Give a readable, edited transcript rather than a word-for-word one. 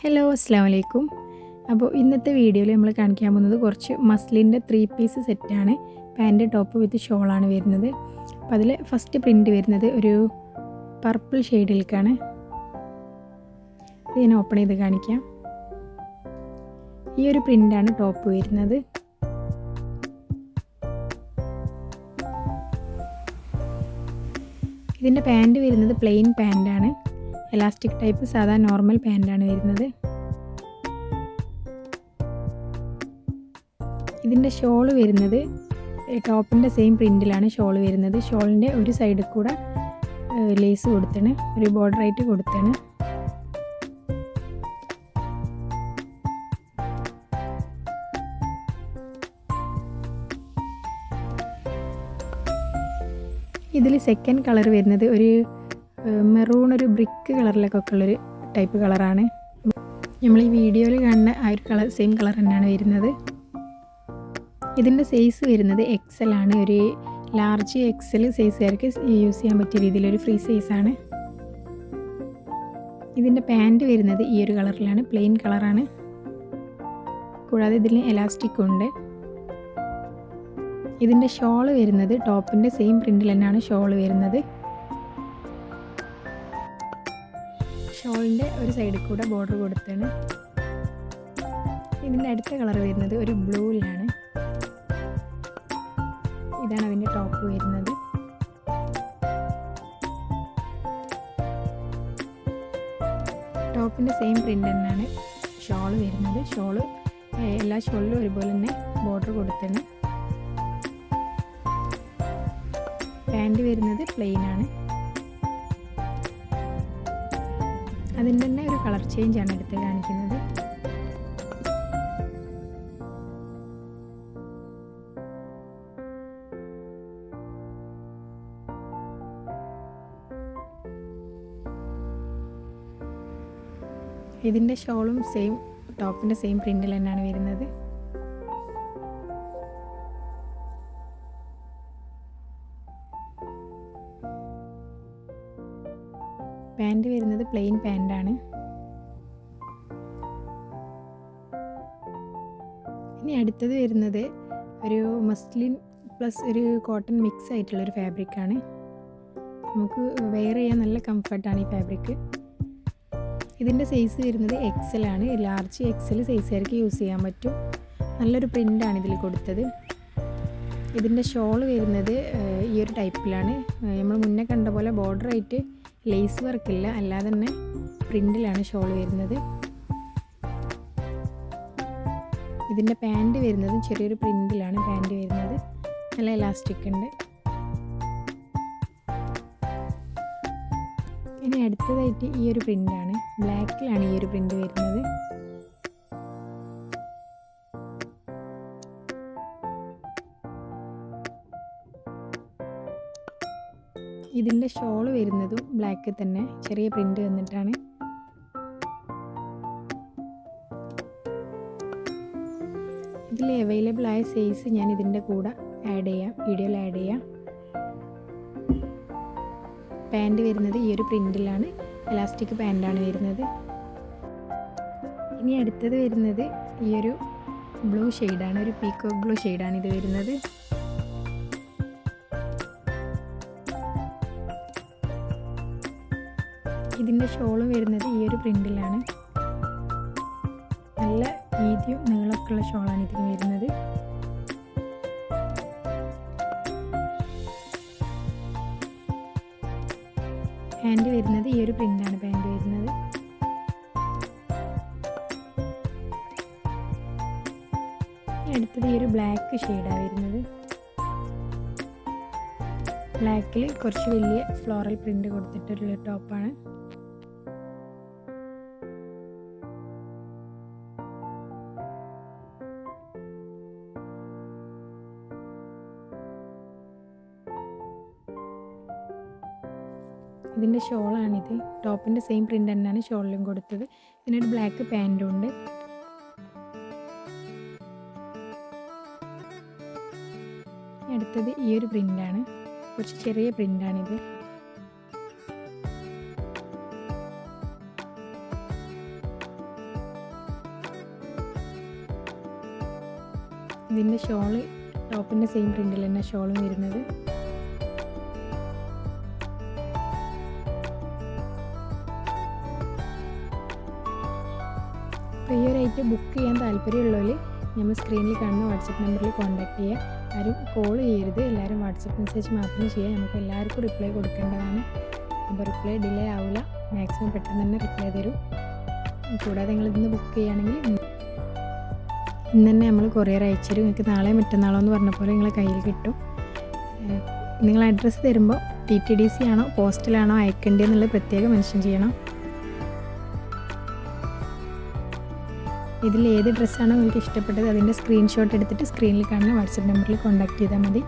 Hello അസ്സാം വലൈക്കും. അപ്പോൾ ഇന്നത്തെ വീഡിയോയിൽ നമ്മൾ കാണിക്കാൻ പോകുന്നത് കുറച്ച് മസ്ലിൻ്റെ 3 പീസ് സെറ്റാണ്. പാൻറ്റ് ടോപ്പ് വിത്ത് ഷോളാണ് വരുന്നത്. അപ്പോൾ അതിൽ ഫസ്റ്റ് പ്രിൻറ്റ് വരുന്നത് ഒരു പർപ്പിൾ ഷെയ്ഡിലേക്കാണ്. ഇത് ഞാൻ ഓപ്പൺ ചെയ്ത് കാണിക്കാം. ഈ ഒരു പ്രിൻ്റാണ് ടോപ്പ് വരുന്നത്. ഇതിൻ്റെ പാൻറ്റ് വരുന്നത് പ്ലെയിൻ പാൻറ്റാണ്. എലാസ്റ്റിക് ടൈപ്പ് സാധാ നോർമൽ പാൻറ്റാണ് വരുന്നത്. ഇതിൻ്റെ ഷോള് വരുന്നത് ടോപ്പിൻ്റെ സെയിം പ്രിൻറ്റിലാണ് ഷോള് വരുന്നത്. ഷോളിൻ്റെ ഒരു സൈഡിൽ കൂടെ ലേസ് കൊടുത്താണ്, ഒരു ബോർഡറായിട്ട് കൊടുത്താണ്. ഇതിൽ സെക്കൻഡ് കളർ വരുന്നത് ഒരു മെറൂൺ, ഒരു ബ്രിക്ക് കളറിലൊക്കെ ഉള്ളൊരു ടൈപ്പ് കളറാണ്. നമ്മൾ ഈ വീഡിയോയിൽ കാണുന്ന ആ ഒരു കളർ സെയിം കളർ തന്നെയാണ് വരുന്നത്. ഇതിൻ്റെ സൈസ് വരുന്നത് XL ആണ്. ഒരു ലാർജ് XL സൈസുകാർക്ക് യൂസ് ചെയ്യാൻ പറ്റിയ രീതിയിലൊരു ഫ്രീ സൈസാണ്. ഇതിൻ്റെ പാൻറ്റ് വരുന്നത് ഈ ഒരു കളറിലാണ്, പ്ലെയിൻ കളറാണ്. കൂടാതെ ഇതിൽ എലാസ്റ്റിക് ഉണ്ട്. ഇതിൻ്റെ ഷോള് വരുന്നത് ടോപ്പിൻ്റെ സെയിം പ്രിൻറ്റിൽ തന്നെയാണ് ഷോള് വരുന്നത്. ഷോളിൻ്റെ ഒരു സൈഡിൽ കൂടെ ബോർഡർ കൊടുത്താണ്. ഇതിൻ്റെ അടുത്ത കളർ വരുന്നത് ഒരു ബ്ലൂയിലാണ്. ഇതാണ് അതിൻ്റെ ടോപ്പ് വരുന്നത്. ടോപ്പിൻ്റെ സെയിം പ്രിൻ്റ് തന്നെയാണ് ഷോള് വരുന്നത്. ഷോള് എല്ലാ ഷോളിലും ഒരുപോലെ തന്നെ ബോർഡർ കൊടുത്താണ്. പാൻറ്റ് വരുന്നത് പ്ലെയിനാണ്. അതിൻ്റെ തന്നെ ഒരു കളർ ചേഞ്ചാണ് എടുത്ത് കാണിക്കുന്നത്. ഇതിൻ്റെ ഷോളും സെയിം ടോപ്പിൻ്റെ സെയിം പ്രിൻറ്റിൽ തന്നെയാണ് വരുന്നത്. പാൻറ്റ് വരുന്നത് പ്ലെയിൻ പാൻറ്റാണ്. ഇനി അടുത്തത് വരുന്നത് ഒരു മസ്ലിൻ പ്ലസ് ഒരു കോട്ടൺ മിക്സ് ആയിട്ടുള്ളൊരു ഫാബ്രിക്കാണ്. നമുക്ക് വെയർ ചെയ്യാൻ നല്ല കംഫർട്ടാണ് ഈ ഫാബ്രിക്ക്. ഇതിൻ്റെ സൈസ് വരുന്നത് XL ആണ്. ലാർജ് XL സൈസുകാർക്ക് യൂസ് ചെയ്യാൻ പറ്റും. നല്ലൊരു പ്രിൻ്റാണ് ഇതിൽ കൊടുത്തത്. ഇതിൻ്റെ ഷോള് വരുന്നത് ഈ ഒരു ടൈപ്പിലാണ്. നമ്മൾ മുന്നേ കണ്ട പോലെ ബോർഡറായിട്ട് ലേസ് വർക്കില്ല, അല്ലാതെ തന്നെ പ്രിൻറ്റിലാണ് ഷോൾ വരുന്നത്. ഇതിൻ്റെ പാൻറ്റ് വരുന്നതും ചെറിയൊരു പ്രിൻറ്റിലാണ് പാൻറ്റ് വരുന്നത്. നല്ല എലാസ്റ്റിക് ഉണ്ട്. ഇനി അടുത്തതായിട്ട് ഈ ഒരു പ്രിൻ്റാണ്. ബ്ലാക്കിലാണ് ഈ ഒരു പ്രിൻ്റ് വരുന്നത്. ഇതിൻ്റെ ഷോള് വരുന്നതും ബ്ലാക്കിൽ തന്നെ ചെറിയ പ്രിൻ്റ് വന്നിട്ടാണ്. ഇതിൽ അവൈലബിൾ ആയ സൈസ് ഞാൻ ഇതിൻ്റെ കൂടെ ആഡ് ചെയ്യാം, വീഡിയോയിൽ ആഡ് ചെയ്യാം. പാൻറ്റ് വരുന്നത് ഈ ഒരു പ്രിൻറ്റിലാണ്, എലാസ്റ്റിക് പാൻറ്റാണ് വരുന്നത്. ഇനി അടുത്തത് വരുന്നത് ഈ ഒരു ബ്ലൂ ഷെയ്ഡാണ്, ഒരു പീക്കോക്ക് ബ്ലൂ ഷെയ്ഡാണ് ഇത് വരുന്നത്. ഇതിൻ്റെ ഷോളും വരുന്നത് ഈ ഒരു പ്രിൻറ്റിലാണ്. നല്ല വീതിയും നീളമൊക്കെ ഉള്ള ഷോളാണ് ഇതിന് വരുന്നത്. പാൻറ്റ് വരുന്നത് ഈ ഒരു പ്രിൻ്റാണ് പാൻറ്റ് വരുന്നത്. അടുത്തത് ഈ ഒരു ബ്ലാക്ക് ഷെയ്ഡാണ് വരുന്നത്. ബ്ലാക്കിൽ കുറച്ച് വലിയ ഫ്ലോറൽ പ്രിൻ്റ് കൊടുത്തിട്ടുള്ള ടോപ്പാണ്. ഇതിൻ്റെ ഷോളാണിത്. ടോപ്പിൻ്റെ സെയിം പ്രിൻ്റ് തന്നെയാണ് ഷോളിലും കൊടുത്തത്. ഇതിനൊരു ബ്ലാക്ക് പാൻറ്റും ഉണ്ട്. അടുത്തത് ഈ ഒരു പ്രിൻ്റാണ്, കുറച്ച് ചെറിയ പ്രിൻ്റാണിത്. ഇതിൻ്റെ ഷോള് ടോപ്പിൻ്റെ സെയിം പ്രിൻറ്റിൽ തന്നെ ഷോളും വരുന്നത്. അപ്പോൾ ഈ ഒരു ഐറ്റം ബുക്ക് ചെയ്യാൻ താല്പര്യമുള്ളവർ നമ്മൾ സ്ക്രീനിൽ കാണുന്ന വാട്സപ്പ് നമ്പറിൽ കോൺടാക്ട് ചെയ്യുക. ആരും കോൾ ചെയ്യരുത്, എല്ലാവരും വാട്സപ്പ് മെസ്സേജ് മാത്രം ചെയ്യുക. നമുക്ക് എല്ലാവർക്കും റിപ്ലൈ കൊടുക്കേണ്ടതാണ്. അപ്പോൾ റിപ്ലൈ ഡിലേ ആവില്ല, മാക്സിമം പെട്ടെന്ന് തന്നെ റിപ്ലൈ തരും. കൂടാതെ നിങ്ങൾ ഇന്ന് ബുക്ക് ചെയ്യുകയാണെങ്കിൽ ഇന്ന് തന്നെ നമ്മൾ കൊറിയർ അയച്ചു തരും. നിങ്ങൾക്ക് നാളെ മറ്റന്നാളോ എന്ന് പറഞ്ഞ പോലെ നിങ്ങളെ കയ്യിൽ കിട്ടും. നിങ്ങൾ അഡ്രസ്സ് തരുമ്പോൾ TTDC ആണോ പോസ്റ്റലാണോ അയക്കേണ്ടതെന്നുള്ളത് പ്രത്യേകം മെൻഷൻ ചെയ്യണം. ഇതിൽ ഏത് ഡ്രസ്സാണോ നിങ്ങൾക്ക് ഇഷ്ടപ്പെട്ടത് അതിൻ്റെ സ്ക്രീൻഷോട്ട് എടുത്തിട്ട് സ്ക്രീനിൽ കാണുന്ന വാട്സപ്പ് നമ്പറിൽ കോൺടാക്ട് ചെയ്താൽ മതി.